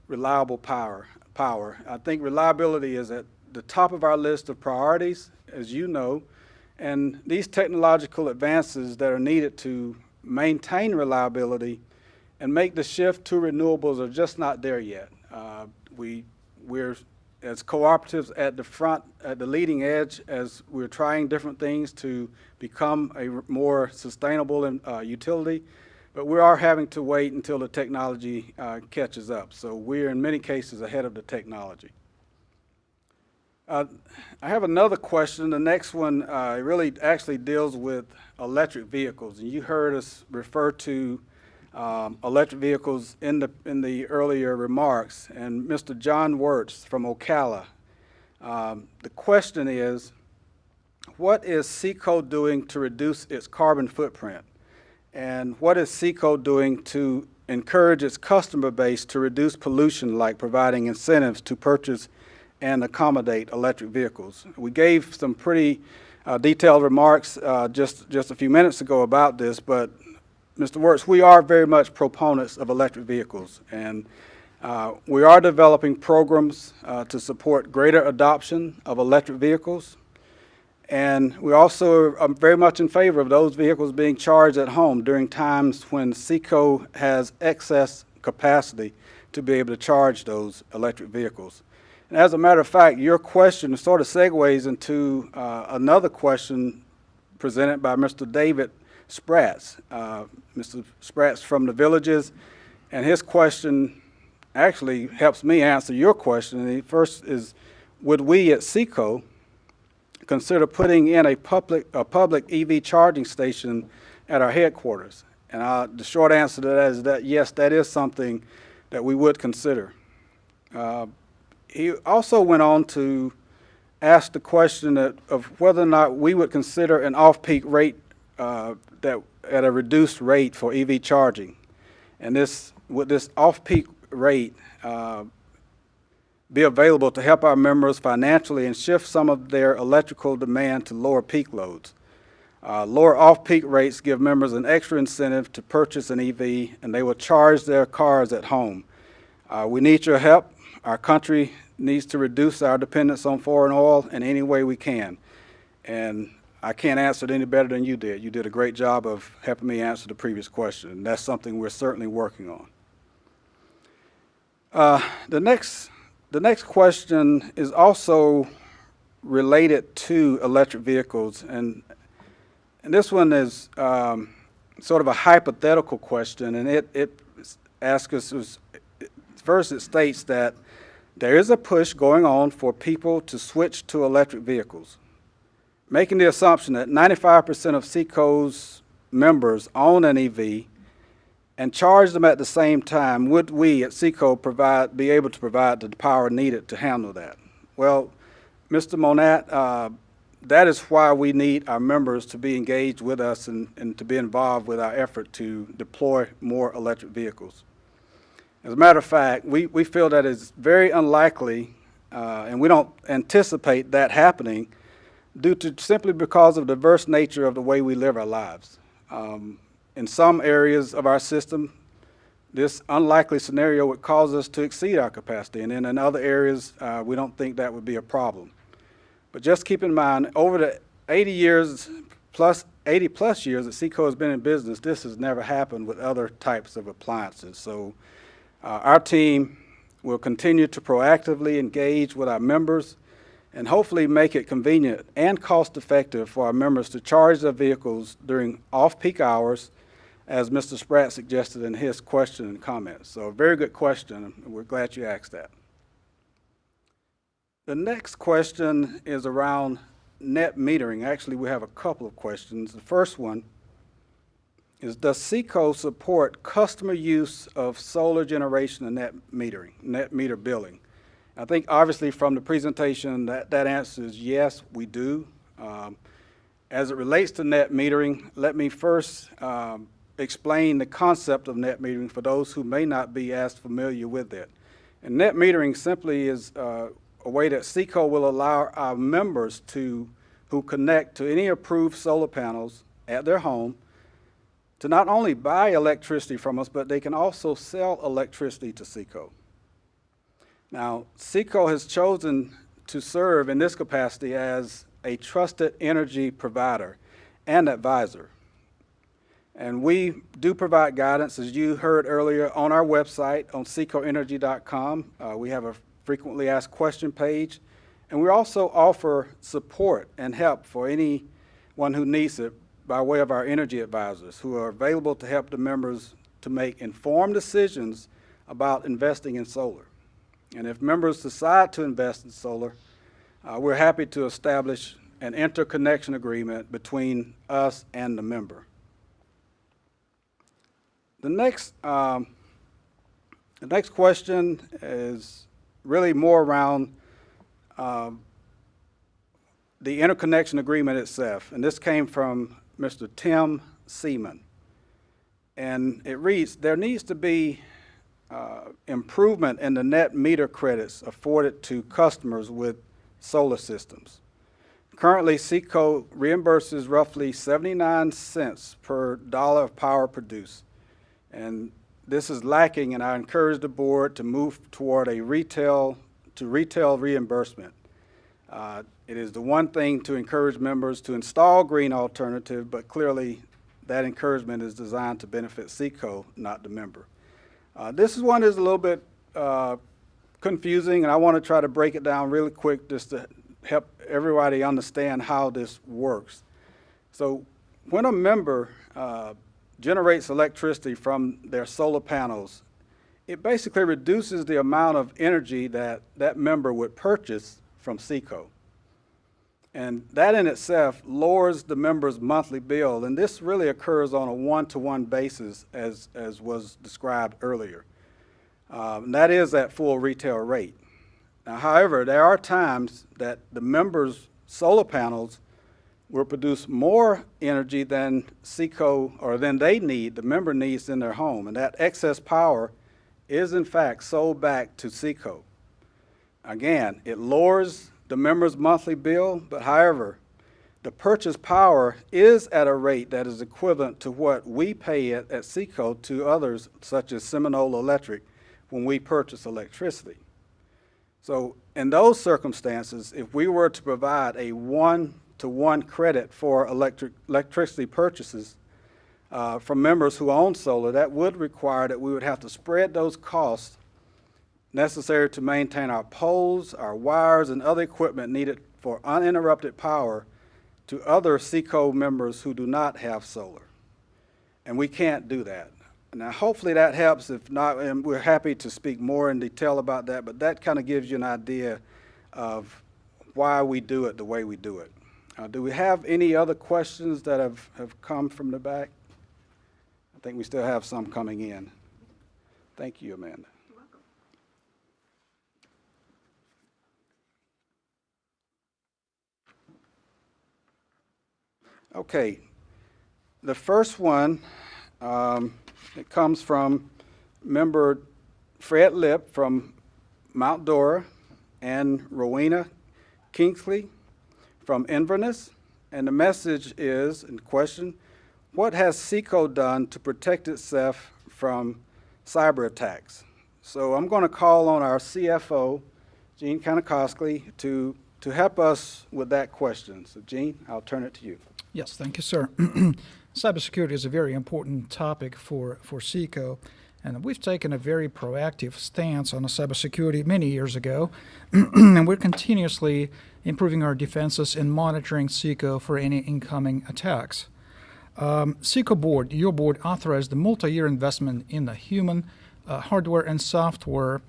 reliable power. I think reliability is at the top of our list of priorities, as you know, and these technological advances that are needed to maintain reliability and make the shift to renewables are just not there yet. We're as cooperatives at the front, at the leading edge, as we're trying different things to become a more sustainable utility, but we are having to wait until the technology catches up. So we're in many cases ahead of the technology. I have another question. The next one really actually deals with electric vehicles, and you heard us refer to electric vehicles in the earlier remarks, and Mr. John Wirtz from Ocala. The question is, what is SECO doing to reduce its carbon footprint? And what is SECO doing to encourage its customer base to reduce pollution, like providing incentives to purchase and accommodate electric vehicles? We gave some pretty detailed remarks just a few minutes ago about this, but Mr. Wirtz, we are very much proponents of electric vehicles, and we are developing programs to support greater adoption of electric vehicles. And we also are very much in favor of those vehicles being charged at home during times when SECO has excess capacity to be able to charge those electric vehicles. And as a matter of fact, your question sort of segues into another question presented by Mr. David Spratz. Mr. Spratz from the Villages, and his question actually helps me answer your question. And the first is, would we at SECO consider putting in a public EV charging station at our headquarters? And the short answer to that is that yes, that is something that we would consider. He also went on to ask the question of whether or not we would consider an off-peak rate that at a reduced rate for EV charging. And would this off-peak rate be available to help our members financially and shift some of their electrical demand to lower peak loads? Lower off-peak rates give members an extra incentive to purchase an EV, and they will charge their cars at home. We need your help. Our country needs to reduce our dependence on foreign oil in any way we can. And I can't answer it any better than you did. You did a great job of helping me answer the previous question, and that's something we're certainly working on. The next question is also related to electric vehicles, and this one is sort of a hypothetical question, and it asks us, first it states that there is a push going on for people to switch to electric vehicles. Making the assumption that 95% of SECO's members own an EV and charge them at the same time, would we at SECO be able to provide the power needed to handle that? Well, Mr. Monat, that is why we need our members to be engaged with us and to be involved with our effort to deploy more electric vehicles. As a matter of fact, we feel that it's very unlikely, and we don't anticipate that happening simply because of the diverse nature of the way we live our lives. In some areas of our system, this unlikely scenario would cause us to exceed our capacity, and then in other areas, we don't think that would be a problem. But just keep in mind, over the 80 years 80 plus years that SECO has been in business, this has never happened with other types of appliances. So our team will continue to proactively engage with our members and hopefully make it convenient and cost-effective for our members to charge their vehicles during off-peak hours, as Mr. Spratt suggested in his question and comments. So a very good question, and we're glad you asked that. The next question is around net metering. Actually, we have a couple of questions. The first one is, does SECO support customer use of solar generation and net metering, net meter billing? I think obviously from the presentation that answer is yes, we do. As it relates to net metering, let me first explain the concept of net metering for those who may not be as familiar with it. And net metering simply is a way that SECO will allow our members who connect to any approved solar panels at their home to not only buy electricity from us, but they can also sell electricity to SECO. Now, SECO has chosen to serve in this capacity as a trusted energy provider and advisor. And we do provide guidance, as you heard earlier, on our website, on secoenergy.com. We have a frequently asked question page. And we also offer support and help for anyone who needs it by way of our energy advisors, who are available to help the members to make informed decisions about investing in solar. And if members decide to invest in solar, we're happy to establish an interconnection agreement between us and the member. The next question is really more around the interconnection agreement itself. And this came from Mr. Tim Seaman. And it reads, there needs to be improvement in the net meter credits afforded to customers with solar systems. Currently, SECO reimburses roughly 79 cents per dollar of power produced. And this is lacking, and I encourage the board to move toward a retail reimbursement. It is the one thing to encourage members to install green alternative, but clearly that encouragement is designed to benefit SECO, not the member. This one is a little bit confusing, and I want to try to break it down really quick just to help everybody understand how this works. So when a member generates electricity from their solar panels, it basically reduces the amount of energy that that member would purchase from SECO. And that in itself lowers the member's monthly bill. And this really occurs on a one-to-one basis as was described earlier. And that is at full retail rate. Now, however, there are times that the member's solar panels will produce more energy than SECO or than they need, the member needs in their home. And that excess power is in fact sold back to SECO. Again, it lowers the member's monthly bill, but however, the purchase power is at a rate that is equivalent to what we pay at SECO to others, such as Seminole Electric, when we purchase electricity. So in those circumstances, if we were to provide a one-to-one credit for electricity purchases from members who own solar, that would require that we would have to spread those costs necessary to maintain our poles, our wires, and other equipment needed for uninterrupted power to other SECO members who do not have solar. And we can't do that. Now, hopefully that helps. If not, and we're happy to speak more in detail about that, but that kind of gives you an idea of why we do it the way we do it. Do we have any other questions that have come from the back? I think we still have some coming in. Thank you, Amanda. Okay, the first one, it comes from member Fred Lip from Mount Dora and Rowena Kingsley from Inverness. And the message is, in question, what has SECO done to protect itself from cyber attacks? So I'm going to call on our CFO, Gene Kanakowski, to to help us with that question. So, Gene, I'll turn it to you. Yes, thank you, sir. Cybersecurity is a very important topic for SECO, and we've taken a very proactive stance on cybersecurity many years ago, and we're continuously improving our defenses and monitoring SECO for any incoming attacks. SECO board, your board, authorized the multi-year investment in the human, hardware, and software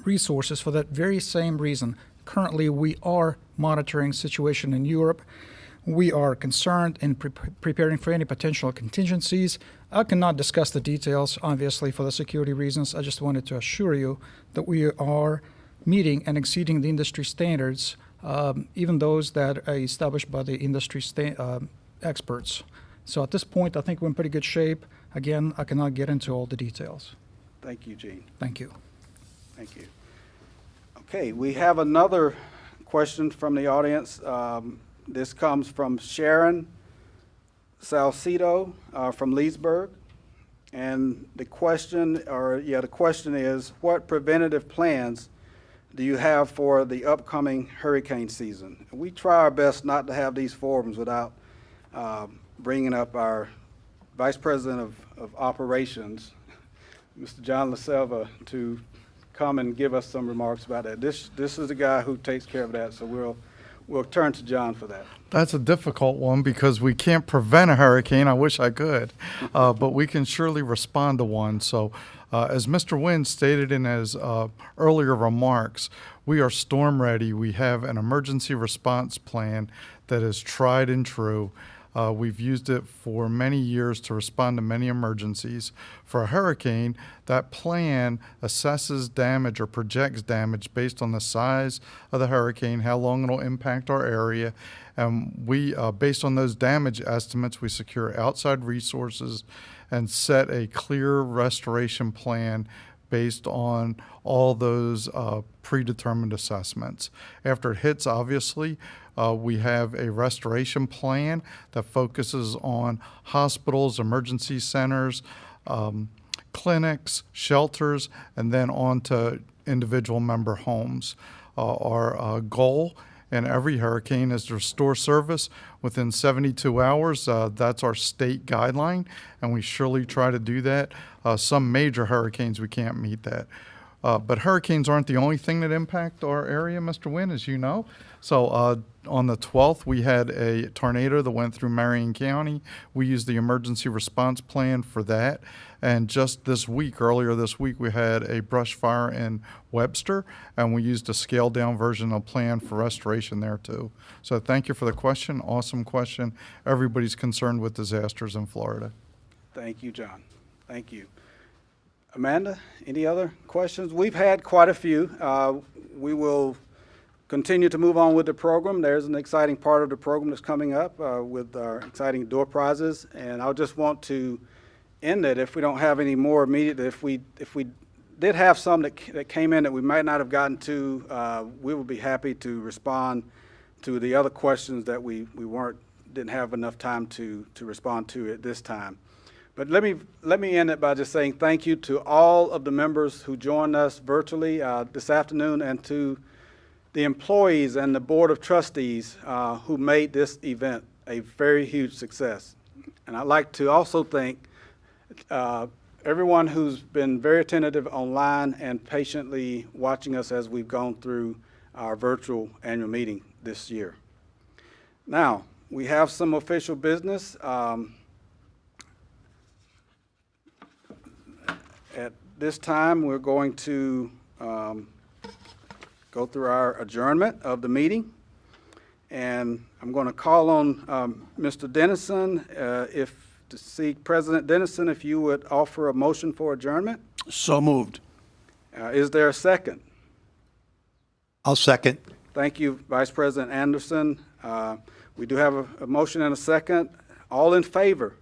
resources for that very same reason. Currently, we are monitoring situation in Europe. We are concerned and preparing for any potential contingencies. I cannot discuss the details, obviously, for the security reasons. I just wanted to assure you that we are meeting and exceeding the industry standards, even those that are established by the industry experts. So at this point, I think we're in pretty good shape. Again, I cannot get into all the details. Thank you, Gene. Thank you. Thank you. Okay, we have another question from the audience. This comes from Sharon Salcido from Leesburg. And the question is, what preventative plans do you have for the upcoming hurricane season? We try our best not to have these forums without bringing up our Vice President of Operations, Mr. John LaSelva, to come and give us some remarks about that. This is the guy who takes care of that, so we'll turn to John for that. That's a difficult one because we can't prevent a hurricane. I wish I could, but we can surely respond to one. So as Mr. Wynn stated in his earlier remarks, we are storm ready. We have an emergency response plan that is tried and true. We've used it for many years to respond to many emergencies. For a hurricane, that plan assesses damage or projects damage based on the size of the hurricane, how long it'll impact our area, and we, based on those damage estimates, we secure outside resources and set a clear restoration plan based on all those predetermined assessments. After it hits, obviously, we have a restoration plan that focuses on hospitals, emergency centers, clinics, shelters, and then on to individual member homes. Our goal in every hurricane is to restore service within 72 hours. That's our state guideline, and we surely try to do that. Some major hurricanes, we can't meet that. But hurricanes aren't the only thing that impact our area, Mr. Wynn, as you know. So on the 12th, we had a tornado that went through Marion County. We used the emergency response plan for that. And just this week, earlier this week, we had a brush fire in Webster, and we used a scaled-down version of plan for restoration there, too. So thank you for the question. Awesome question. Everybody's concerned with disasters in Florida. Thank you, John. Thank you. Amanda, any other questions? We've had quite a few. We will continue to move on with the program. There's an exciting part of the program that's coming up with our exciting door prizes, and I just want to end it, if we don't have any more immediate, if we did have some that came in that we might not have gotten to, we would be happy to respond to the other questions that we didn't have enough time to respond to at this time. But let me end it by just saying thank you to all of the members who joined us virtually this afternoon, and to the employees and the Board of Trustees who made this event a very huge success. And I'd like to also thank everyone who's been very attentive online and patiently watching us as we've gone through our virtual annual meeting this year. Now, we have some official business. At this time, we're going to go through our adjournment of the meeting. And I'm going to call on Mr. Dennison, to seek President Dennison, if you would offer a motion for adjournment. So moved. Is there a second? I'll second. Thank you, Vice President Anderson. We do have a motion and a second. All in favor?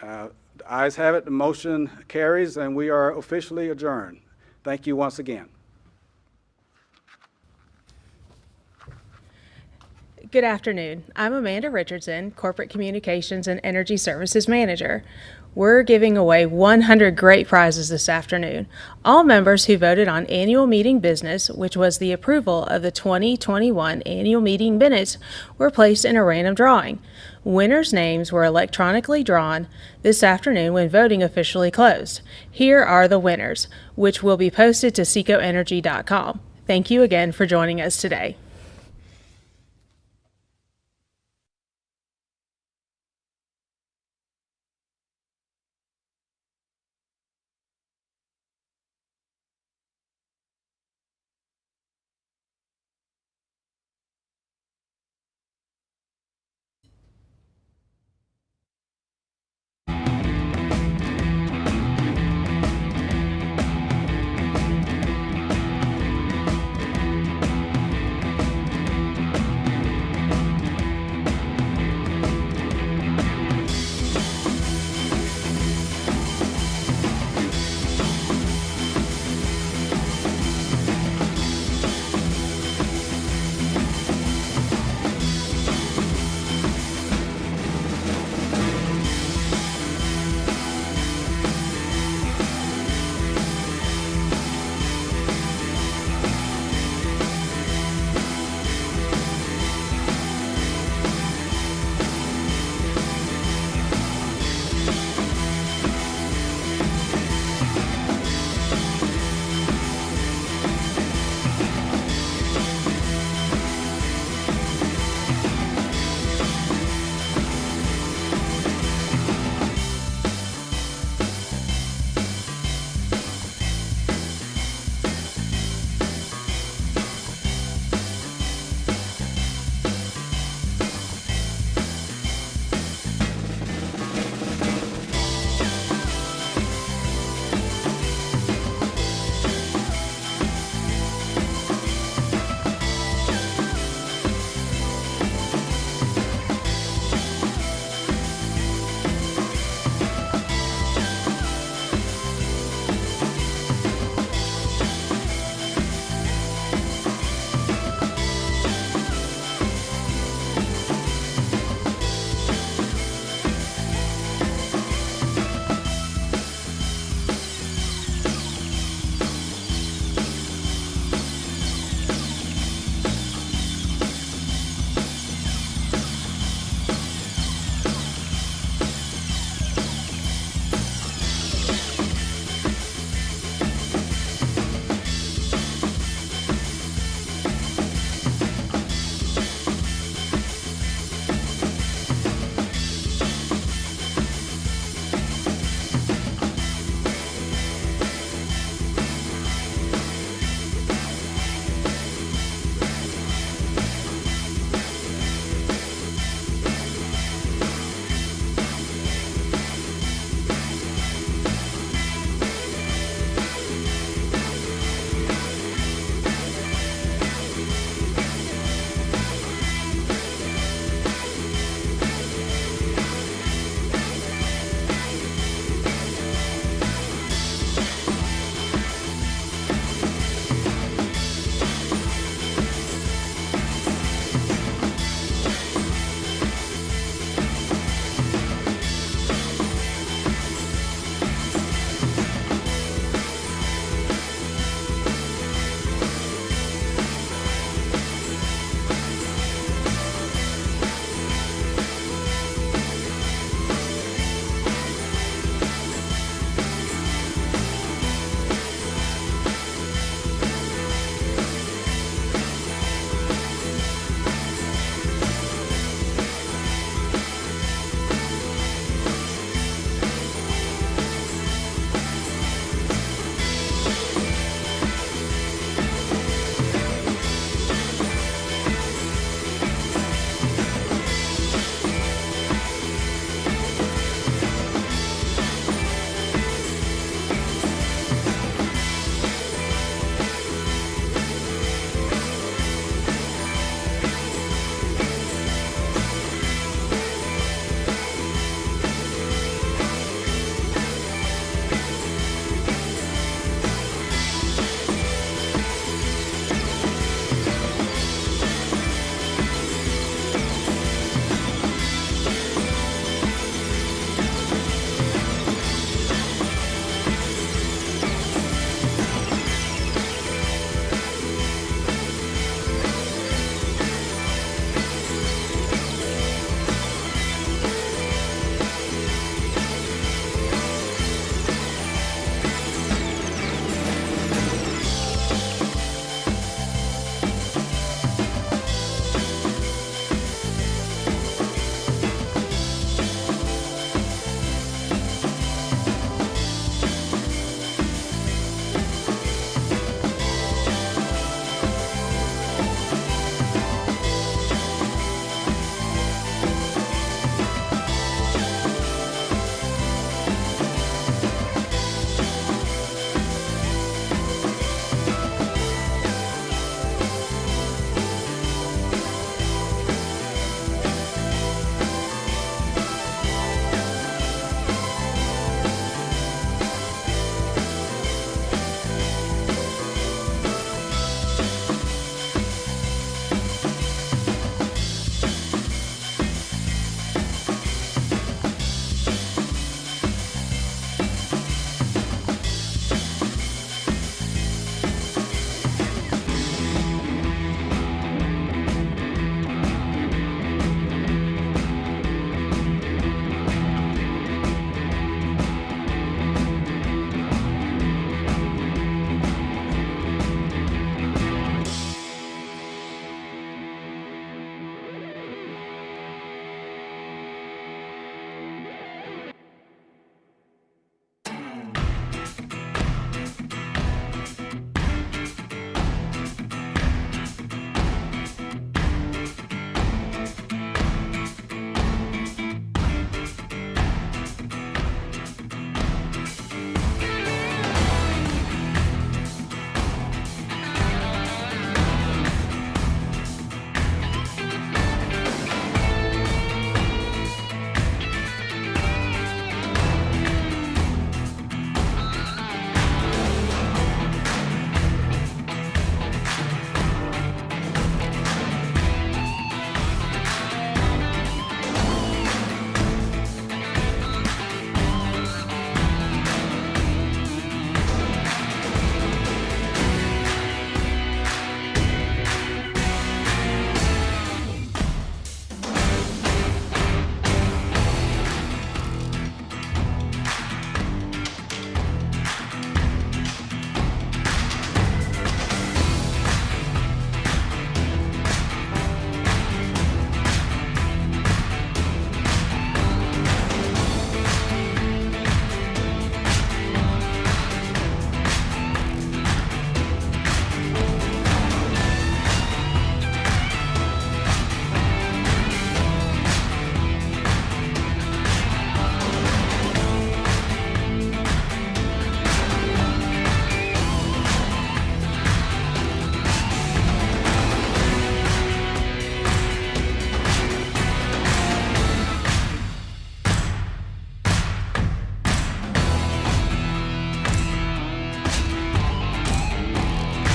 Aye. The ayes have it. The motion carries, and we are officially adjourned. Thank you once again. Good afternoon. I'm Amanda Richardson, Corporate Communications and Energy Services Manager. We're giving away 100 great prizes this afternoon. All members who voted on annual meeting business, which was the approval of the 2021 annual meeting minutes, were placed in a random drawing. Winners' names were electronically drawn this afternoon when voting officially closed. Here are the winners, which will be posted to secoenergy.com. Thank you again for joining us today.